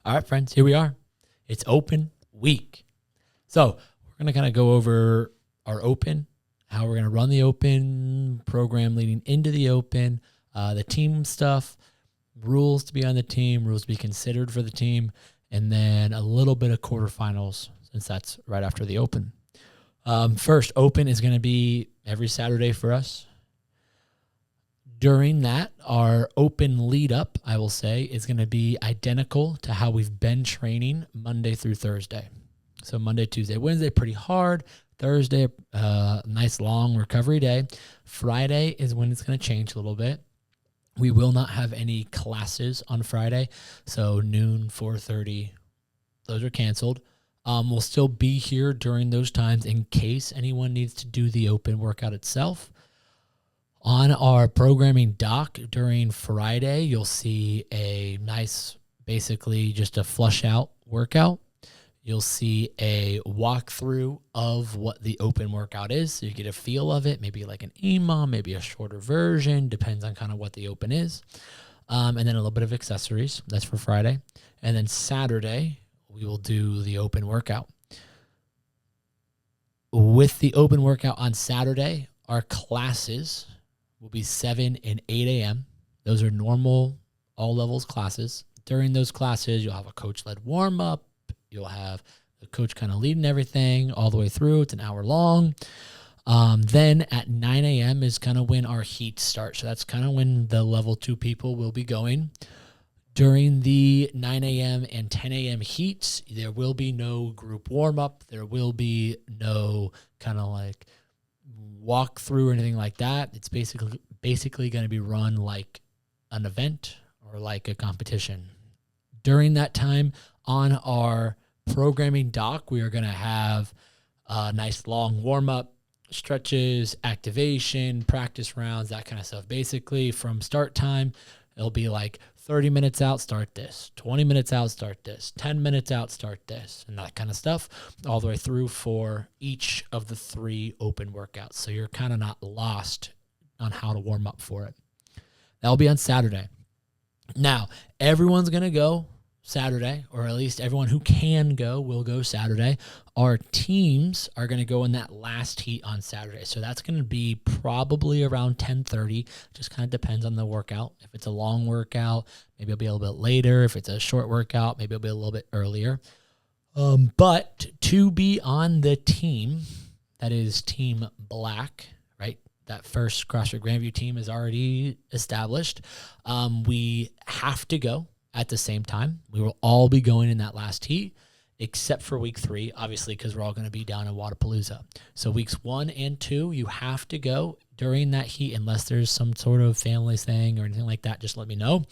All right, friends, here we are. It's open week. So we're going to kind of go over our open, how we're going to run the open program leading into the open, the team stuff, rules to be on the team, rules to be considered for the team, and then a little bit of quarterfinals since that's right after the open. First, open is going to be every Saturday for us. During that, our open lead up, I will say, is going to be identical to how we've been training Monday through Thursday. So Monday, Tuesday, Wednesday, pretty hard. Thursday, nice long recovery day. Friday is when it's going to change a little bit. We will not have any classes on Friday. So noon, 4:30, those are canceled. We'll still be here during those times in case anyone needs to do the open workout itself. On our programming doc during Friday, you'll see a nice, basically just a flush out workout. You'll see a walkthrough of what the open workout is. So you get a feel of it, maybe like an EMOM, maybe a shorter version, depends on kind of what the open is. And then a little bit of accessories. That's for Friday. And then Saturday, we will do the open workout. With the open workout on Saturday, our classes will be 7 and 8 a.m. Those are normal, all levels classes. During those classes, you'll have a coach-led warm-up. You'll have the coach kind of leading everything all the way through. It's an hour long. Then at 9 a.m. is kind of when our heats start. So that's kind of when the level 2 people will be going. During the 9 a.m. and 10 a.m. heats, there will be no group warm-up. There will be no kind of like walk through or anything like that. It's basically going to be run like an event or like a competition. During that time on our programming doc, we are going to have a nice long warm-up, stretches, activation, practice rounds, that kind of stuff. Basically from start time, it'll be like 30 minutes out, start this, 20 minutes out, start this, 10 minutes out, start this, and that kind of stuff all the way through for each of the 3 open workouts. So you're kind of not lost on how to warm up for it. That'll be on Saturday. Now, everyone's going to go Saturday, or at least everyone who can go will go Saturday. Our teams are going to go in that last heat on Saturday. So that's going to be probably around 10:30. Just kind of depends on the workout. If it's a long workout, maybe it'll be a little bit later. If it's a short workout, maybe it'll be a little bit earlier. But to be on the team, that is Team Black, right? That first CrossFit Grandview team is already established. We have to go at the same time. We will all be going in that last heat, except for week 3, obviously, because we're all going to be down in Wadapalooza. So weeks 1 and 2, you have to go during that heat unless there's some sort of family thing or anything like that. Just let me know.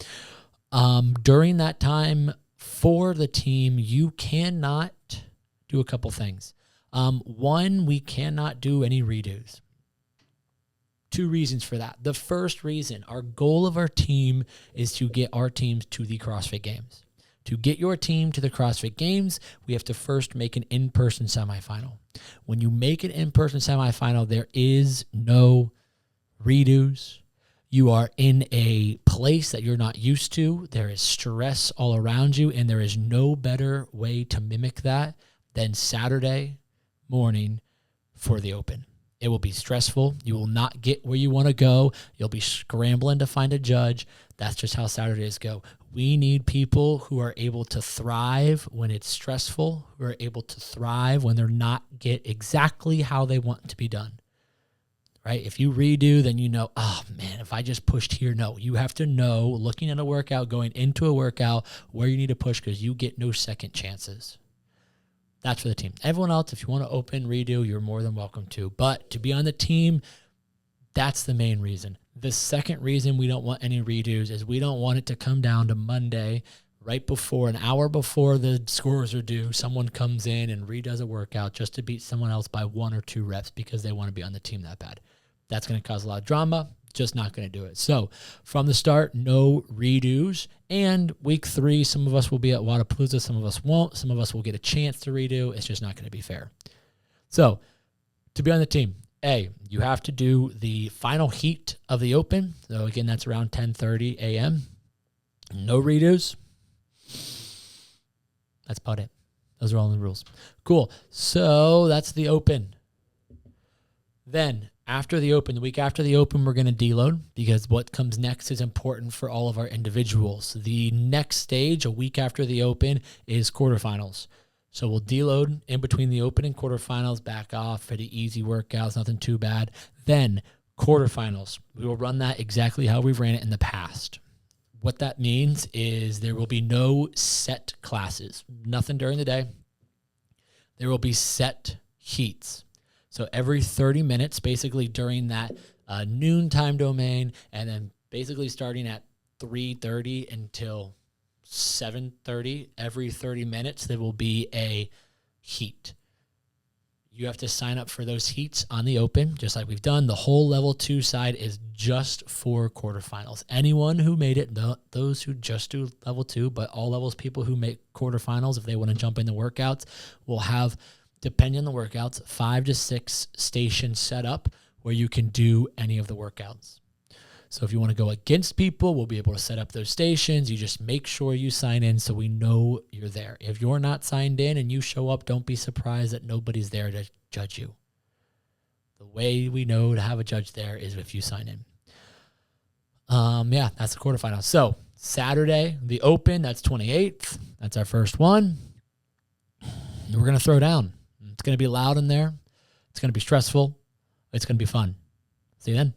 During that time for the team, you cannot do a couple things. One, we cannot do any redos. 2 reasons for that. The first reason, our goal of our team is to get our teams to the CrossFit Games. To get your team to the CrossFit Games, we have to first make an in-person semifinal. When you make an in-person semifinal, there is no redos. You are in a place that you're not used to. There is stress all around you, and there is no better way to mimic that than Saturday morning for the open. It will be stressful. You will not get where you want to go. You'll be scrambling to find a judge. That's just how Saturdays go. We need people who are able to thrive when it's stressful, who are able to thrive when they're not get exactly how they want to be done, right? If you redo, then you know, oh man, if I just pushed here, no. You have to know, looking at a workout, going into a workout, where you need to push because you get no second chances. That's for the team. Everyone else, if you want to open, redo, you're more than welcome to. But to be on the team, that's the main reason. The second reason we don't want any redos is we don't want it to come down to Monday, right before, an hour before the scores are due, someone comes in and redoes a workout just to beat someone else by 1 or 2 reps because they want to be on the team that bad. That's going to cause a lot of drama. Just not going to do it. So from the start, no redos. And week 3, some of us will be at Wadapalooza, some of us won't. Some of us will get a chance to redo. It's just not going to be fair. So to be on the team, you have to do the final heat of the open. So again, that's around 10:30 a.m. No redos. That's about it. Those are all the rules. Cool. So that's the open. Then after the open, the week after the open, we're going to deload because what comes next is important for all of our individuals. The next stage, a week after the open, is quarterfinals. So we'll deload in between the open and quarterfinals, back off, pretty easy workouts, nothing too bad. Then quarterfinals, we will run that exactly how we've ran it in the past. What that means is there will be no set classes, nothing during the day. There will be set heats. So every 30 minutes, basically during that noon time domain, and then basically starting at 3:30 until 7:30, every 30 minutes, there will be a heat. You have to sign up for those heats on the open, just like we've done. The whole level 2 side is just for quarterfinals. Anyone who made it, those who just do level 2, but all levels people who make quarterfinals, if they want to jump in the workouts, will have, depending on the workouts, 5 to 6 stations set up where you can do any of the workouts. So if you want to go against people, we'll be able to set up those stations. You just make sure you sign in so we know you're there. If you're not signed in and you show up, don't be surprised that nobody's there to judge you. The way we know to have a judge there is if you sign in. Yeah, that's the quarterfinal. So Saturday, the open, that's 28th. That's our first one. We're going to throw down. It's going to be loud in there. It's going to be stressful. It's going to be fun. See you then.